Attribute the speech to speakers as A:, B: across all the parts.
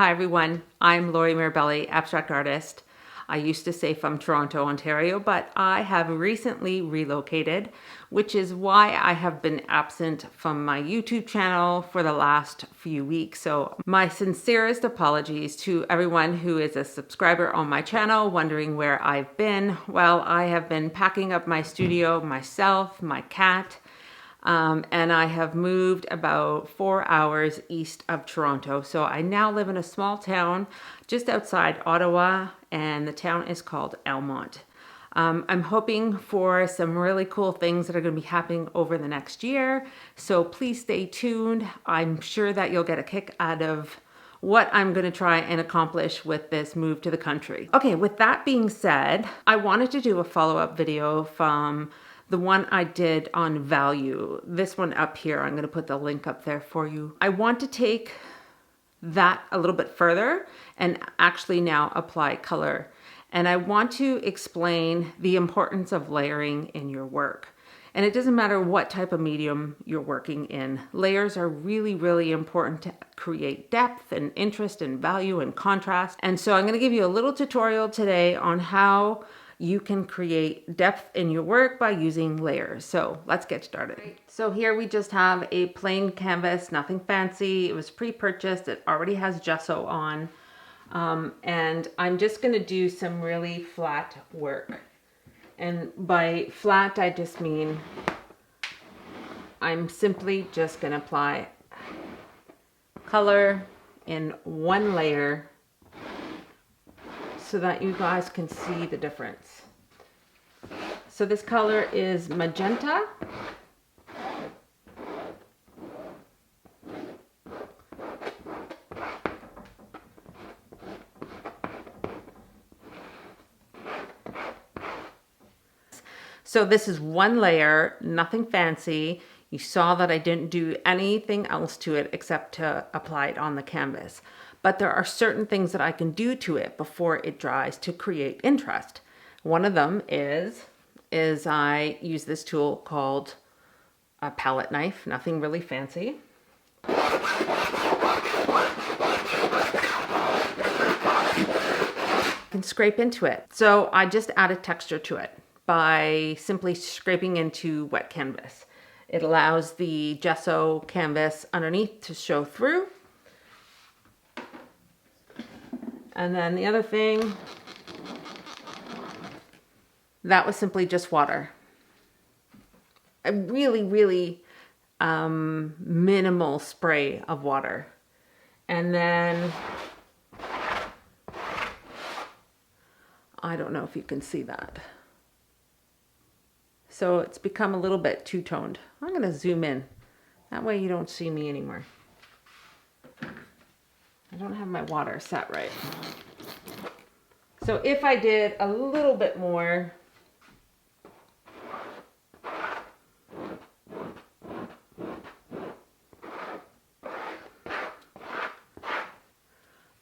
A: Hi everyone, I'm Lori Mirabelli, abstract artist. I used to say from Toronto, Ontario, but I have recently relocated, which is why I have been absent from my YouTube channel for the last few weeks. So my sincerest apologies to everyone who is a subscriber on my channel wondering where I've been. Well, I have been packing up my studio, myself, my cat, and I have moved about 4 hours east of Toronto. So I now live in a small town just outside Ottawa, and the town is called Elmont. I'm hoping for some really cool things that are going to be happening over the next year. So please stay tuned. I'm sure that you'll get a kick out of what I'm going to try and accomplish with this move to the country. Okay, with that being said, I wanted to do a follow-up video from the one I did on value. This one up here, I'm going to put the link up there for you. I want to take that a little bit further and actually now apply color. And I want to explain the importance of layering in your work. And it doesn't matter what type of medium you're working in. Layers are really, really important to create depth and interest and value and contrast. And so I'm going to give you a little tutorial today on how you can create depth in your work by using layers. So let's get started. So here we just have a plain canvas, nothing fancy. It was pre-purchased. It already has gesso on. And I'm just going to do some really flat work. And by flat, I just mean I'm simply just going to apply color in one layer so that you guys can see the difference. So this color is magenta. So this is one layer, nothing fancy. You saw that I didn't do anything else to it except to apply it on the canvas. But there are certain things that I can do to it before it dries to create interest. One of them is I use this tool called a palette knife, nothing really fancy. I can scrape into it. So I just add a texture to it by simply scraping into wet canvas. It allows the gesso canvas underneath to show through. And then the other thing, that was simply just water. A really, really minimal spray of water. And then, I don't know if you can see that. So it's become a little bit two-toned. I'm going to zoom in. That way you don't see me anymore. I don't have my water set right. So if I did a little bit more,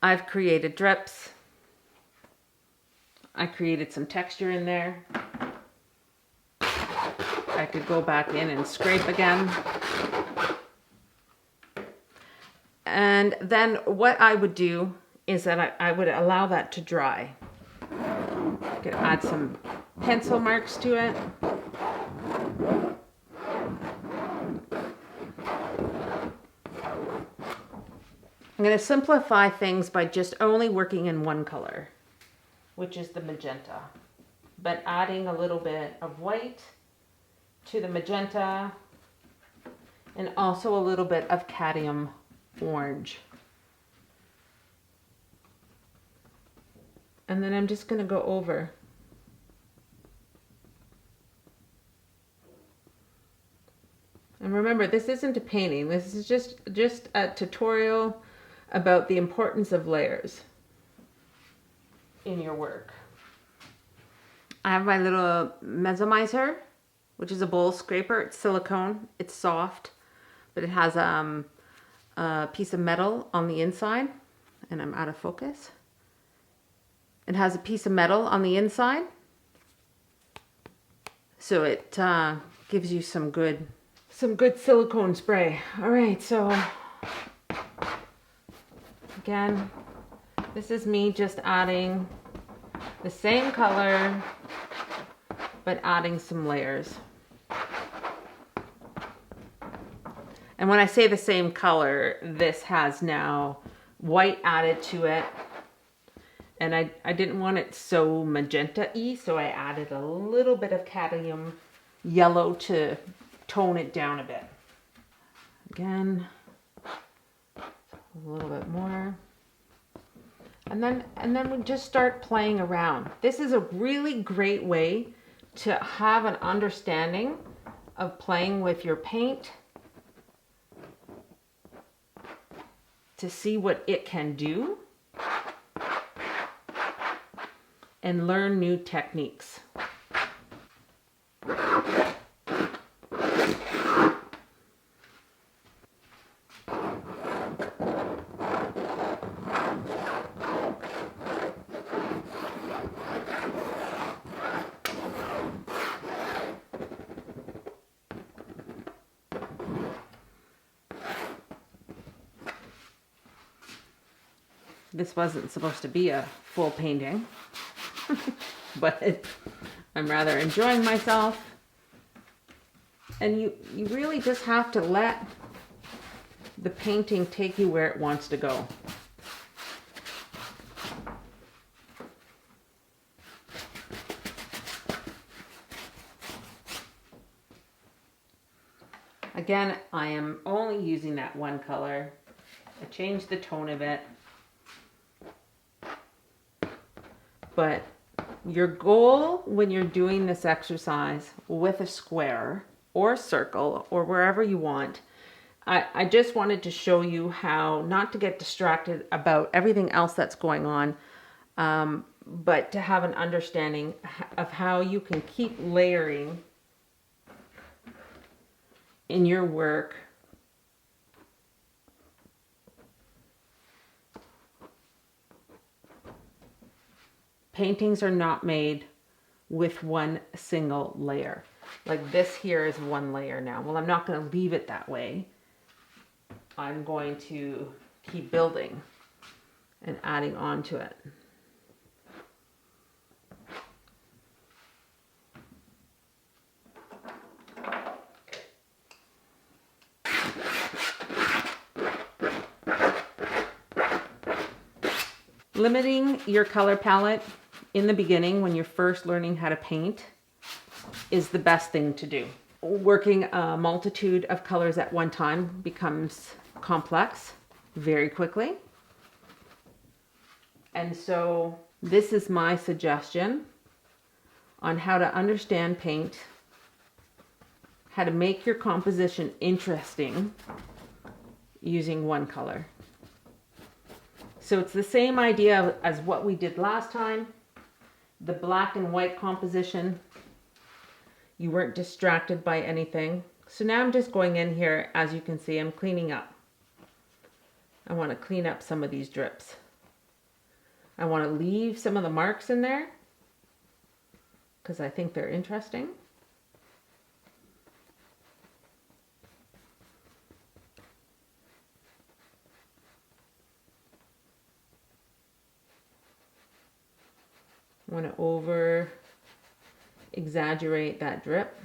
A: I've created drips. I created some texture in there. I could go back in and scrape again. And then what I would do is that I would allow that to dry. I could add some pencil marks to it. I'm going to simplify things by just only working in one color, which is the magenta, but adding a little bit of white to the magenta and also a little bit of cadmium orange. And then I'm just going to go over. And remember, this isn't a painting. This is just a tutorial about the importance of layers in your work. I have my little Mesomizer, which is a bowl scraper. It's silicone. It's soft, but it has a piece of metal on the inside, and I'm out of focus. It has a piece of metal on the inside, so it gives you some good silicone spray. All right, so again, This is me just adding the same color, but adding some layers. And when I say the same color, this has now white added to it. And I didn't want it so magenta-y, so I added a little bit of cadmium yellow to tone it down a bit. Again, a little bit more. And then we just start playing around. This is a really great way to have an understanding of playing with your paint, to see what it can do, and learn new techniques. This wasn't supposed to be a full painting, but I'm rather enjoying myself. And you really just have to let the painting take you where it wants to go. Again, I am only using that one color. I changed the tone of it. But your goal when you're doing this exercise with a square or circle or wherever you want, I just wanted to show you how not to get distracted about everything else that's going on, but to have an understanding of how you can keep layering in your work. Paintings are not made with one single layer. Like this here is one layer now. Well, I'm not going to leave it that way. I'm going to keep building and adding on to it. Limiting your color palette in the beginning when you're first learning how to paint is the best thing to do. Working a multitude of colors at one time becomes complex very quickly. And so this is my suggestion on how to understand paint, how to make your composition interesting using one color. So it's the same idea as what we did last time. The black and white composition. You weren't distracted by anything. So now I'm just going in here. As you can see, I'm cleaning up. I want to clean up some of these drips. I want to leave some of the marks in there because I think they're interesting. I want to over exaggerate that drip.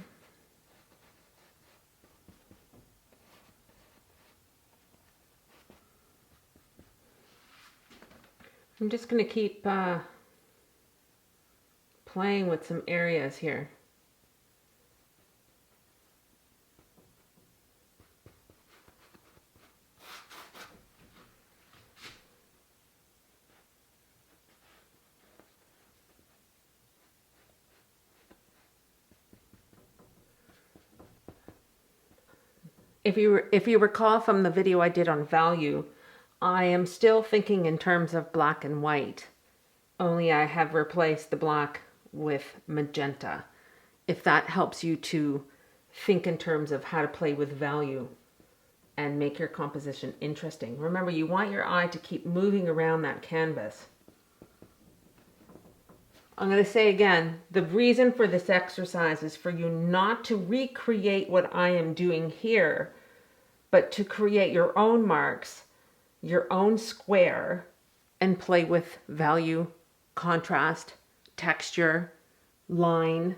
A: I'm just going to keep playing with some areas here. If you recall from the video I did on value, I am still thinking in terms of black and white, only I have replaced the black with magenta. If that helps you to think in terms of how to play with value and make your composition interesting. Remember, you want your eye to keep moving around that canvas. I'm going to say again, the reason for this exercise is for you not to recreate what I am doing here, but to create your own marks, your own square, and play with value, contrast, texture, line.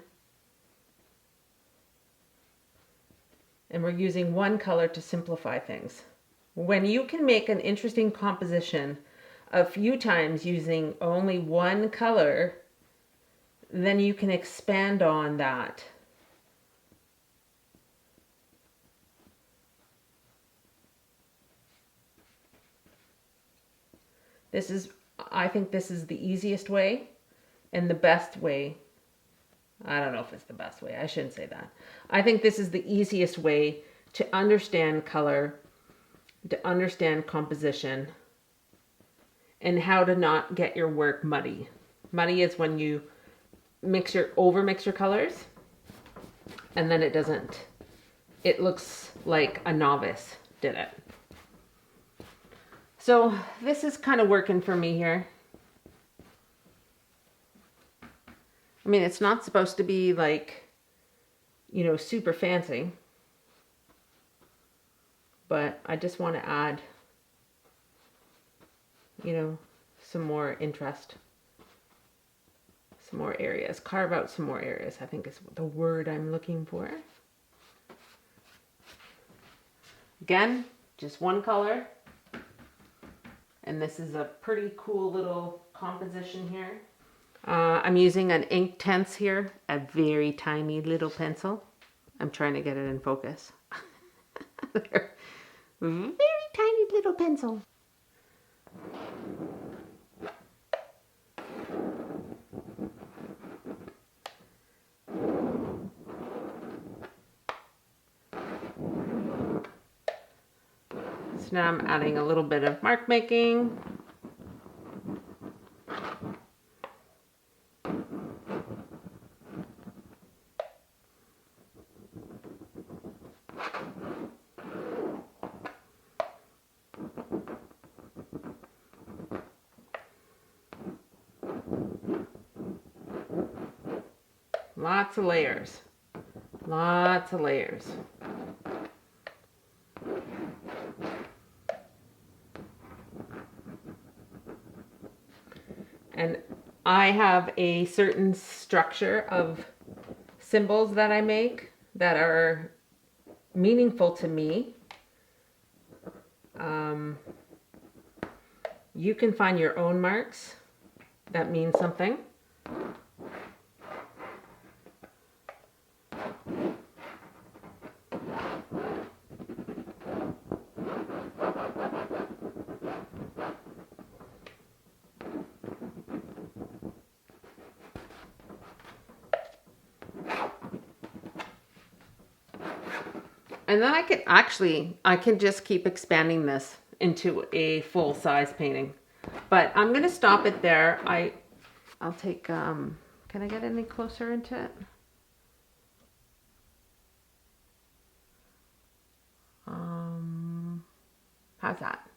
A: And we're using one color to simplify things. When you can make an interesting composition a few times using only one color, then you can expand on that. I think this is the easiest way and the best way. I don't know if it's the best way. I shouldn't say that. I think this is the easiest way to understand color, to understand composition, and how to not get your work muddy. Muddy is when you overmix your colors and then it looks like a novice did it. So this is kind of working for me here. I mean, it's not supposed to be like, super fancy, but I just want to add, some more interest, some more areas, carve out some more areas, I think is the word I'm looking for. Again, just one color. And this is a pretty cool little composition here. I'm using an Inktense here, a very tiny little pencil. I'm trying to get it in focus. Very tiny little pencil. So now I'm adding a little bit of mark making. Lots of layers. Lots of layers. And I have a certain structure of symbols that I make that are meaningful to me. You can find your own marks that mean something. And then I can just keep expanding this into a full-size painting. But I'm going to stop it there. I'll take, can I get any closer into it? How's that?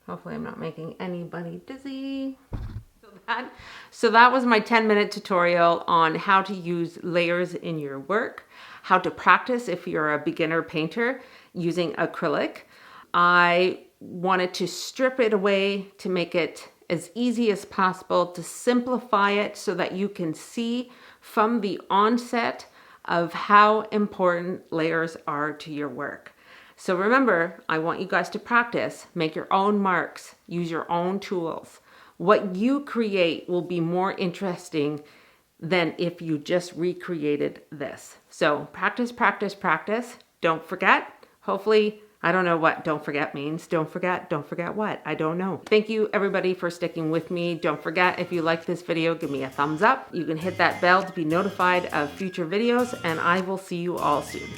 A: Hopefully I'm not making anybody dizzy. So that was my 10-minute tutorial on how to use layers in your work, how to practice if you're a beginner painter using acrylic. I wanted to strip it away to make it as easy as possible, to simplify it so that you can see from the onset of how important layers are to your work. So remember, I want you guys to practice, make your own marks, use your own tools. What you create will be more interesting than if you just recreated this. So practice, practice, practice. Don't forget. Hopefully, I don't know what don't forget means. Don't forget what? I don't know. Thank you everybody for sticking with me. Don't forget, if you like this video, give me a thumbs up. You can hit that bell to be notified of future videos, and I will see you all soon.